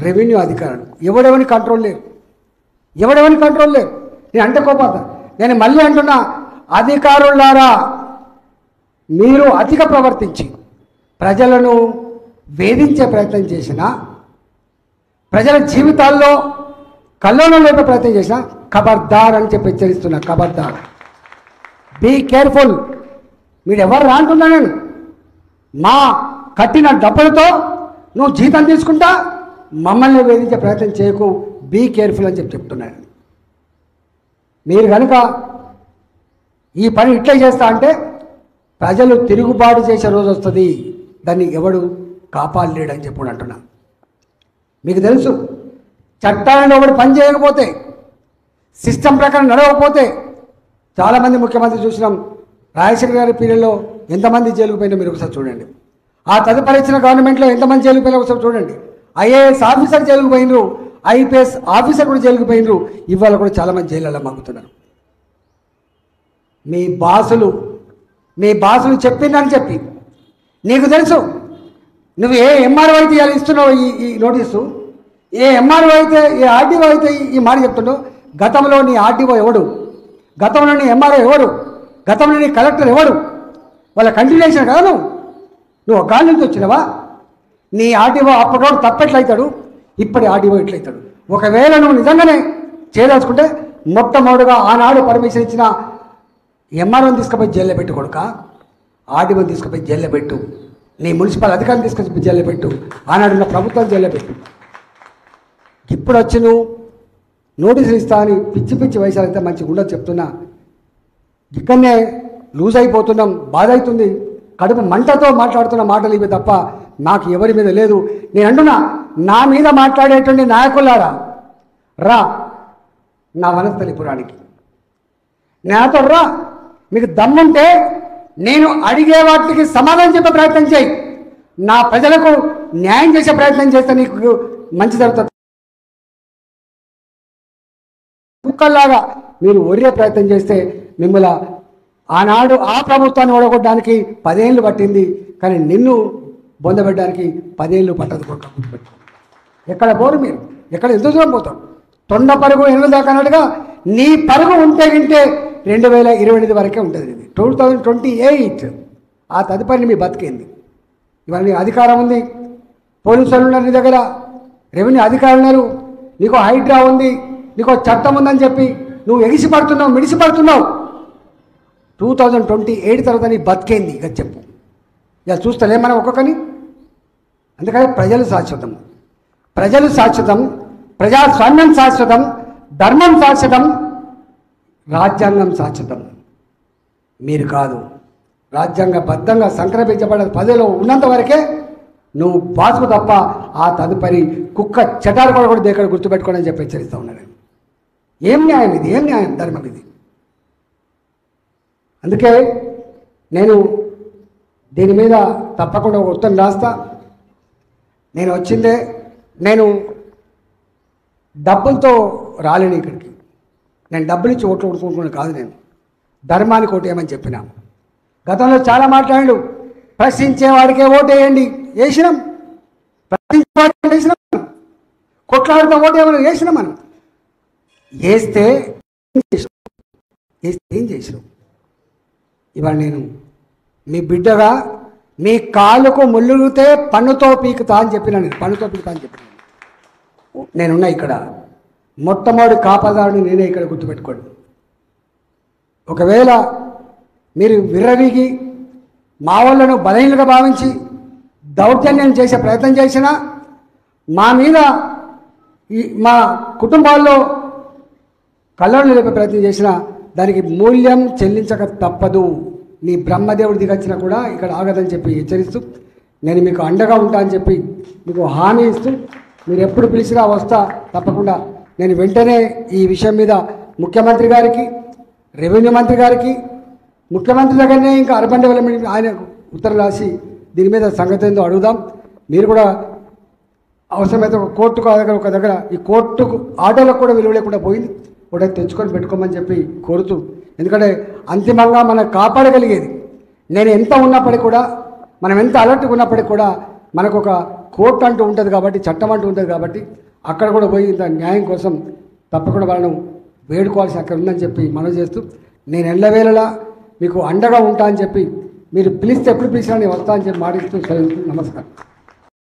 Revenue అధికారులు ఎవడెవని control లేరు, ఎవడెవని control లేరు. నేను అంటే కోపడతా. నేను మళ్ళీ అంటున్నా, అధికారులారా మీరు అతిగా ప్రవర్తించి ప్రజలను వేధించే ప్రయత్నం చేసినా, ప్రజల జీవితాల్లో కల్లోలం లేపే ప్రయత్నం చేసినా ఖబర్దార్ అని చెప్పి హెచ్చరిస్తున్నా. ఖబర్దార్, బీ కేర్ఫుల్. మీరు ఎవరు రాంటున్నా, నేను మా కట్టిన డబ్బులతో నువ్వు జీతం తీసుకుంటా మమ్మల్ని వేధించే ప్రయత్నం చేయకు, బీ కేర్ఫుల్ అని చెప్పి చెప్తున్నాను. మీరు కనుక ఈ పని ఇట్లా చేస్తా అంటే ప్రజలు తిరుగుబాటు చేసే రోజు వస్తుంది, దాన్ని ఎవడు కాపాడలేడని చెప్పి అంటున్నా. మీకు తెలుసు, చట్టాలను ఒకటి పని చేయకపోతే, సిస్టమ్ ప్రకారం నడవకపోతే, చాలామంది ముఖ్యమంత్రి చూసినాం. రాజశేఖర్ గారి పీరియడ్లో ఎంతమంది జైలుకు పోయినా మీరు ఒకసారి చూడండి. ఆ తదుపరి ఇచ్చిన గవర్నమెంట్లో ఎంతమంది జైలుకు పోయినా ఒకసారి చూడండి. ఐఏఎస్ ఆఫీసర్ జైలుకు పోయినరు, ఐపీఎస్ ఆఫీసర్ కూడా జైలుకు పోయినరు. ఇవాళ కూడా చాలామంది జైళ్ళలో మగ్గుతున్నారు. మీ బాసులు చెప్పిందని చెప్పి నీకు తెలుసు. నువ్వు ఏ ఎంఆర్ఓ అయితే ఇలా ఇస్తున్నావు ఈ నోటీసు, ఏ ఎంఆర్ఓ అయితే, ఏ ఆర్డీఓ అయితే ఈ మాట చెప్తున్నావు. గతంలో నీ ఆర్డీఓ ఎవడు, గతంలో నీ ఎంఆర్ఓ ఎవడు, గతంలో నీ కలెక్టర్ ఎవడు? వాళ్ళ కంటిన్యూషన్ కదా. నువ్వు గాలి నుంచి వచ్చినవా? నీ ఆర్డీఓ అప్పటివాడు తప్పెట్లయితాడు, ఇప్పటి ఆర్డీఓ ఎట్లయితాడు? ఒకవేళ నువ్వు నిజంగానే చేయదలుచుకుంటే మొట్టమొదటిగా ఆనాడు పర్మిషన్ ఇచ్చిన ఎంఆర్ఓని తీసుకుపోయి జైల్లో పెట్టు కొడుక, ఆర్డీఓని తీసుకుపోయి జైల్లో పెట్టు, నీ మున్సిపల్ అధికారిని తీసుకొచ్చి జైల్లో పెట్టు, ఆనాడున్న ప్రభుత్వం జైల్లో పెట్టు. ఇప్పుడు వచ్చి నువ్వు నోటీసులు ఇస్తా అని పిచ్చి పిచ్చి వయసులు అయితే మంచిగా ఉండదు చెప్తున్నా. ఇక్కడనే లూజ్ అయిపోతున్నాం, బాధ అవుతుంది, కడుపు మంటతో మాట్లాడుతున్న మాటలు ఇవి తప్ప నాకు ఎవరి మీద లేదు. నేను అంటున్నా, నా మీద మాట్లాడేటువంటి నాయకులారా రా నా వనస్థలిపురానికి, నాతో రా. మీకు దమ్ముంటే నేను అడిగే వాటికి సమాధానం చెప్పే ప్రయత్నం చేయి. నా ప్రజలకు న్యాయం చేసే ప్రయత్నం చేస్తే నీకు మంచి జరుగుతుంది. కుక్కల్లాగా మీరు ఒరే ప్రయత్నం చేస్తే మిమ్మల్ని ఆనాడు ఆ ప్రభుత్వాన్ని ఓడగొట్టడానికి 10 ఏళ్ళు పట్టింది, కానీ నిన్ను బొందబెట్టడానికి 10 ఏళ్ళు పట్టదు. గుర్తుపెట్టు. ఎక్కడ పోరు మీరు, ఎక్కడ ఎంత దూరం పోతాం? తొండ పరుగు ఎనుగు దాకా అన్నట్టుగా నీ పరుగు ఉంటే వింటే 2028 వరకే ఉంటుంది. 2028 ఆ తదుపరి మీ బతికింది. ఇవాళ నీ అధికారం ఉంది, పోలీసులు ఉన్నారు నీ దగ్గర, రెవెన్యూ అధికారులు ఉన్నారు, నీకు హైడ్రా ఉంది, నీకు చట్టం ఉందని చెప్పి నువ్వు ఎగిసిపడుతున్నావు, మిడిసిపడుతున్నావు. 2028 తర్వాత నీ బతికేంది ఇక చెప్పు. ఇక చూస్తలే మనం ఒక్కొక్కని. అందుకని ప్రజలు శాశ్వతం, ప్రజాస్వామ్యం శాశ్వతం, ధర్మం శాశ్వతం, రాజ్యాంగం శాశ్వతం. మీరు కాదు. రాజ్యాంగబద్ధంగా సంక్రమించబడే పదవిలో ఉన్నంత వరకే నువ్వు బాసుకు తప్ప ఆ తదుపరి కుక్క చటారు కూడా దేక్కడ గుర్తుపెట్టుకోవడం చెప్పి హెచ్చరిస్తూ ఉన్నాను. ఏం న్యాయం ఇది, ఏం న్యాయం, ధర్మం ఇది? అందుకే నేను దీని మీద తప్పకుండా ఒక ఉత్తరం రాస్తా. నేను వచ్చిందే, నేను డబ్బులతో రాలేను ఇక్కడికి, నేను డబ్బులు ఇచ్చి ఓట్లు కొనుక్కుంటున్నాను కాదు, నేను ధర్మానికి ఓటేయమని చెప్పినా. గతంలో చాలా మాట్లాడాడు, ప్రశ్నించేవాడికే ఓటేయండి, వేసినాం. ప్రశ్నించేవాడికి వేసినాం, కొట్లాడుతూ ఓటేయమని వేసినాం. మనం వేస్తే ఏం చేసినాం? ఇవాళ నేను మీ బిడ్డగా మీ కాలుకు ముళ్ళుగితే పన్నుతో పీకుతా అని చెప్పినా. నేను పన్నుతో పీకుతా అని చెప్పినాను. నేనున్నా ఇక్కడ, మొట్టమొదటి కాపలాదారుని నేనే ఇక్కడ, గుర్తుపెట్టుకోండి. ఒకవేళ మీరు విర్రవీగి మా వాళ్ళను బలహీనగా భావించి దౌర్జన్యం చేసే ప్రయత్నం చేసినా, మా మీద మా కుటుంబాల్లో కళ్ళను లేపే ప్రయత్నం చేసినా దానికి మూల్యం చెల్లించక తప్పదు. నీ బ్రహ్మదేవుడు దిగొచ్చినా కూడా ఇక్కడ ఆగదని చెప్పి హెచ్చరిస్తూ, నేను మీకు అండగా ఉంటా అని చెప్పి మీకు హామీ ఇస్తూ, మీరు ఎప్పుడు పిలిచినా వస్తా తప్పకుండా. నేను వెంటనే ఈ విషయం మీద ముఖ్యమంత్రి గారికి, రెవెన్యూ మంత్రి గారికి, ముఖ్యమంత్రి దగ్గరనే ఇంకా అర్బన్ డెవలప్మెంట్ ఆయన ఉత్తరం రాసి దీని మీద సంగతి ఏందో అడుగుదాం. మీరు కూడా అవసరమైతే ఒక దగ్గర ఈ కోర్టుకు ఆటోలకు కూడా విలువ లేకుండా పోయింది, ఒకటి తెచ్చుకొని పెట్టుకోమని చెప్పి కోరుతూ. ఎందుకంటే అంతిమంగా మనం కాపాడగలిగేది, నేను ఎంత ఉన్నప్పటికీ కూడా, మనం ఎంత అలర్ట్గా ఉన్నప్పటికీ కూడా మనకు ఒక కోర్టు అంటూ ఉంటుంది కాబట్టి, చట్టం అంటూ ఉంటుంది కాబట్టి అక్కడ కూడా పోయి ఇంత న్యాయం కోసం తప్పకుండా వాళ్ళను వేడుకోవాల్సి అక్కడ ఉందని చెప్పి మనం చేస్తూ, నేను ఎల్లవేళలా మీకు అండగా ఉంటా అని చెప్పి, మీరు పిలిస్తే ఎప్పుడు పిలిచినా నేను వస్తా అని చెప్పి మాటిస్తూ నమస్కారం.